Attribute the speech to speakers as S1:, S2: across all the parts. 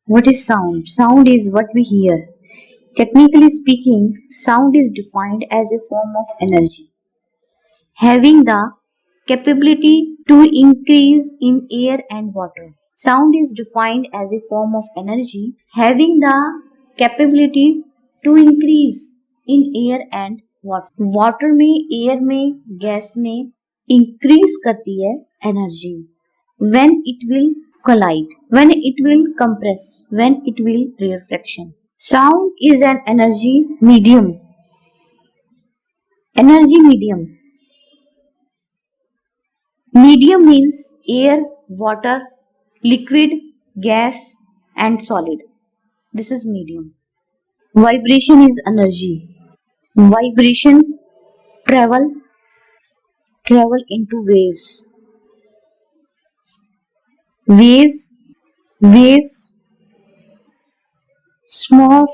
S1: What is sound? Sound is what we hear. Technically speaking, sound is defined as a form of energy having the capability to increase in air and water. Sound is defined as a form of energy having the capability to increase in air and water. Water में, air में, gas में increase करती है energy. When it will collide, when it will compress, when it will refraction. Sound is an energy medium. Energy medium. Medium means air, water, liquid, gas and solid. This is medium. Vibration is energy. Vibration travel into waves. Waves, small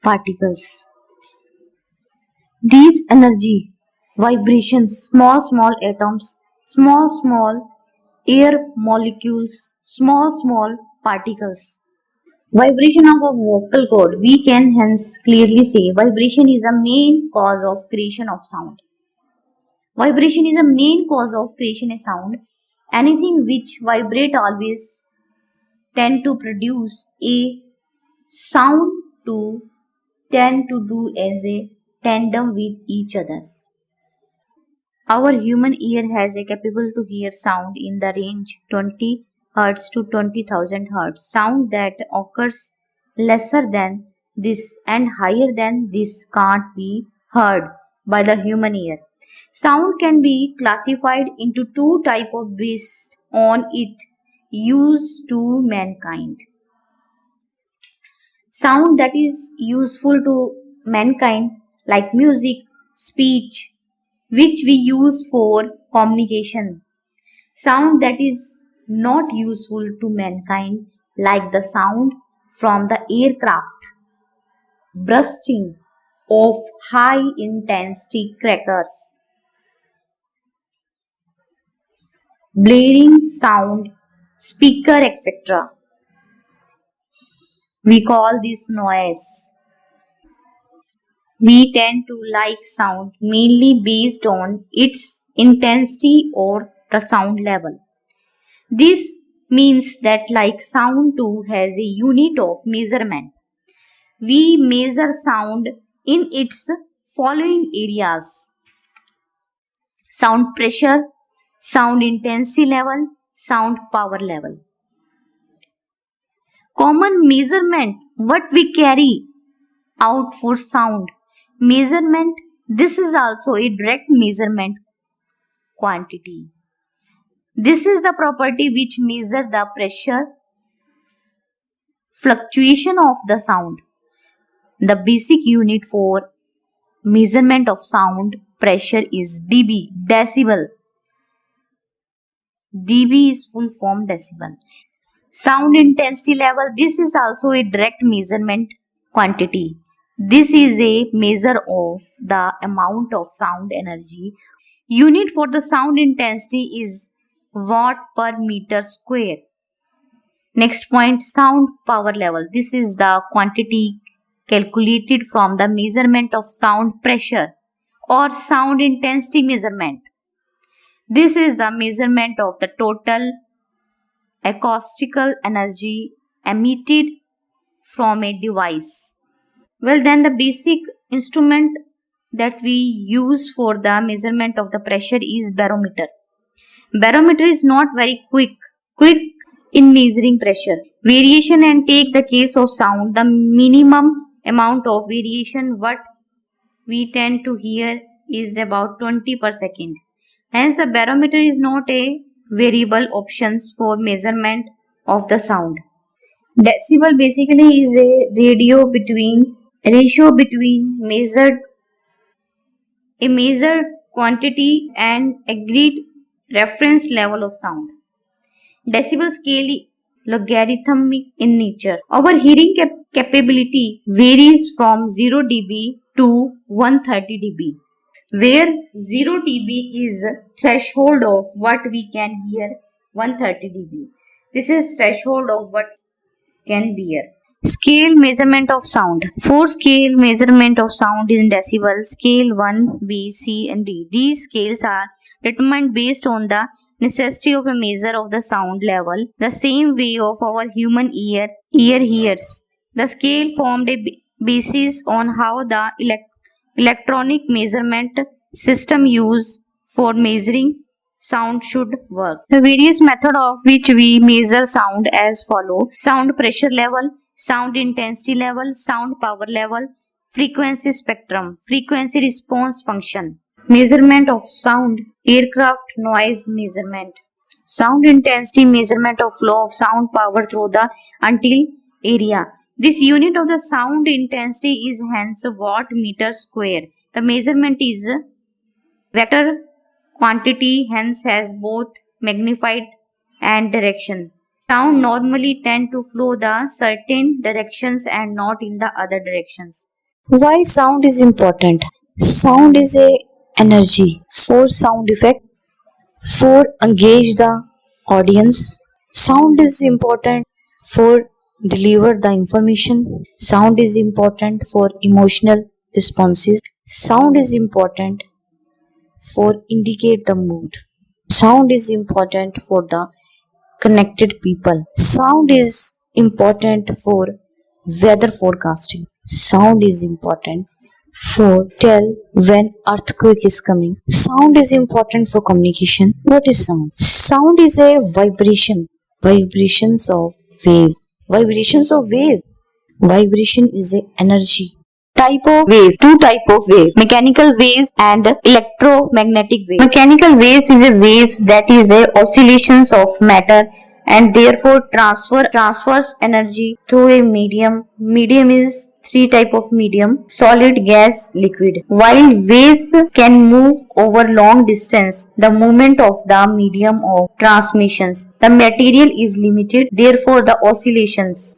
S1: particles. These energy vibrations, small atoms, small air molecules, small particles. Vibration of a vocal cord. We can hence clearly say vibration is a main cause of creation of sound. Vibration is a main cause of creation of sound. Anything which vibrate always tend to produce a sound to tend to do as a tandem with each others. Our human ear has a capable to hear sound in the range 20 Hz to 20,000 Hz. Sound that occurs lesser than this and higher than this can't be heard by the human ear. Sound can be classified into two types based on its use to mankind. Sound that is useful to mankind like music, speech, which we use for communication. Sound that is not useful to mankind like the sound from the aircraft, bursting of high intensity crackers, blaring sound, speaker, etc. We call this noise. We tend to like sound mainly based on its intensity or the sound level. This means that like sound too has a unit of measurement. We measure sound in its following areas: sound pressure, sound intensity level, sound power level. Common measurement, what we carry out for sound. Measurement, this is also a direct measurement quantity. This is the property which measures the pressure fluctuation of the sound. The basic unit for measurement of sound pressure is dB, decibel. dB is full form decibel. Sound intensity level, this is also a direct measurement quantity. This is a measure of the amount of sound energy. Unit for the sound intensity is watt per meter square. Next point, sound power level. This is the quantity calculated from the measurement of sound pressure or sound intensity measurement. This is the measurement of the total acoustical energy emitted from a device. Well, then the basic instrument that we use for the measurement of the pressure is barometer. Barometer is not very quick in measuring pressure. Variation, and take the case of sound, the minimum amount of variation what we tend to hear is about 20 per second. Hence, the barometer is not a variable options for measurement of the sound. Decibel basically is a ratio between a measured quantity and agreed reference level of sound. Decibel scale is logarithmic in nature. Our hearing capability varies from 0 dB to 130 dB, where 0 dB is threshold of what we can hear 130 dB. This is threshold of what can bear. Scale measurement of sound. For scale measurement of sound in decibel, scale 1, B, C and D. These scales are determined based on the necessity of a measure of the sound level, the same way of our human ear hears. The scale formed a basis on how the electronic measurement system used for measuring sound should work. The various method of which we measure sound as follow: sound pressure level, sound intensity level, sound power level, frequency spectrum, frequency response function. Measurement of sound, aircraft noise measurement, sound intensity measurement of flow of sound power through the until area. This unit of the sound intensity is hence watt meter square. The measurement is vector quantity, hence has both magnified and direction. Sound normally tend to flow the certain directions and not in the other directions.
S2: Why sound is important? Sound is a energy for sound effect, for engage the audience. Sound is important for deliver the information. Sound is important for emotional responses. Sound is important for indicate the mood. Sound is important for the connected people. Sound is important for weather forecasting. Sound is important for tell when earthquake is coming. Sound is important for communication. What is sound? Sound is a vibration. Vibrations of wave. Vibrations of wave. Vibration is a energy. Type of waves. Two type of waves: mechanical waves and electromagnetic waves. Mechanical waves is a waves that is a oscillations of matter and therefore transfers energy through a medium. Medium is three type of medium: solid, gas, liquid. While waves can move over long distance, the movement of the medium of transmissions, the material is limited, therefore the oscillations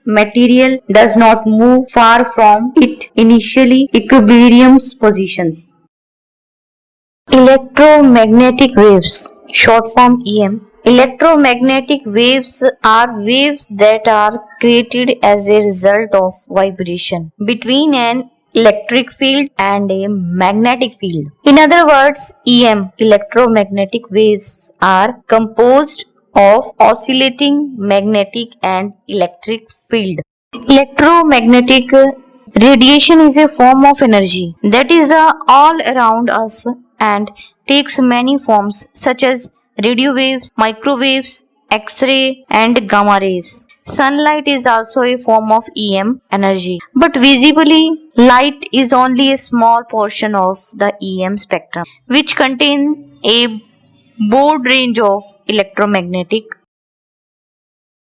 S2: material does not move far from its initially equilibrium positions. Electromagnetic waves, short form EM. Electromagnetic waves are waves that are created as a result of vibration between an electric field and a magnetic field. In other words, EM, electromagnetic waves, are composed of oscillating magnetic and electric field. Electromagnetic radiation is a form of energy that is all around us and takes many forms such as radio waves, microwaves, X-ray and gamma rays. Sunlight is also a form of EM energy, but visibly light is only a small portion of the EM spectrum, which contain a broad range of electromagnetic